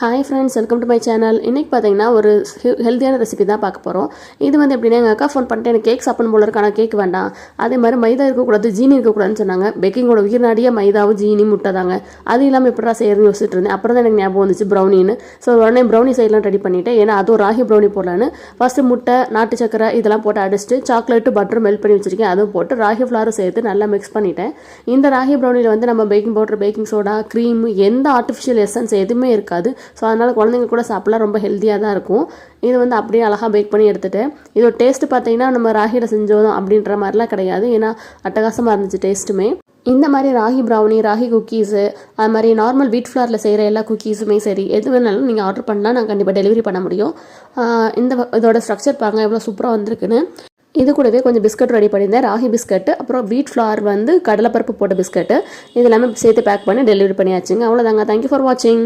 Hi friends, welcome to my channel. இன்றைக்கி பார்த்தீங்கன்னா ஒரு ஹெல்த்தியான ரெசிபி தான் பார்க்க போகிறோம். இது வந்து எப்படின்னா, எங்கள் அக்கா ஃபோன் பண்ணிட்டு எனக்கு கேக் சாப்பிடணும் போல இருக்கு, ஆனால் கேக் வேண்டாம், அதே மாதிரி மைதா இருக்கக்கூடாது, ஜீனி இருக்கக்கூடாதுன்னு சொன்னாங்க. பேக்கிங்கோட உயிர்நாடியே மைதாவும் ஜீனி முட்டை தாங்க. அது இல்லாமல் எப்படா செய்யறதுன்னு யோசிச்சுட்டு இருந்தேன். அப்புறம் தான் எனக்கு ஞாபகம் வந்துச்சு ப்ரௌனின்னு. ஸோ உடனே ப்ரௌனி சைட்லாம் ரெடி பண்ணிவிட்டேன். ஏன்னா அதுவும் ராகி ப்ரௌனி போடலான்னு ஃபஸ்ட்டு முட்டை, நாட்டு சக்கரை இதெல்லாம் போட்டு அடிச்சுட்டு சாக்லேட்டு பட்டர் மெல்ட் பண்ணி வச்சுருக்கேன். அதுவும் போட்டு ராகி ஃப்ளாரும் சேர்த்து நல்லா மிக்ஸ் பண்ணிட்டேன். இந்த ராகி ப்ரௌனியில் வந்து நம்ம baking powder, baking soda, cream, எந்த ஆர்டிஃபிஷியல் எசன்ஸ் எதுவுமே இருக்காது. ஸோ அதனால் குழந்தைங்க கூட சாப்பிடலாம், ரொம்ப ஹெல்த்தியாக தான் இருக்கும். இது வந்து அப்படியே அழகாக பேக் பண்ணி எடுத்துகிட்டு, இதோட டேஸ்ட்டு பார்த்தீங்கன்னா நம்ம ராகியில் செஞ்சோம் அப்படின்ற மாதிரிலாம் கிடையாது. ஏன்னா அட்டகாசமாக இருந்துச்சு டேஸ்ட்டுமே. இந்த மாதிரி ராகி ப்ரௌனி, ராகி குக்கீஸு, அது மாதிரி நார்மல் வீட் ஃப்ளாரில் செய்கிற எல்லா குக்கீஸுமே சரி, எது வேணாலும் நீங்கள் ஆர்டர் பண்ணால் நான் கண்டிப்பாக டெலிவரி பண்ண முடியும். இதோட ஸ்ட்ரக்சர் பாருங்கள் எவ்வளோ சூப்பராக வந்திருக்குன்னு. இது கூடவே கொஞ்சம் பிஸ்கட் ரெடி பண்ணியிருந்தேன், ராகி பிஸ்கட்டு, அப்புறம் வீட் ஃப்ளார் வந்து கடலைப்பருப்பு போட்ட பிஸ்கட்டு, இது எல்லாமே சேர்த்து பேக் பண்ணி டெலிவரி பண்ணியாச்சுங்க. அவ்வளோதாங்க. தேங்க்யூ ஃபார் வாட்சிங்.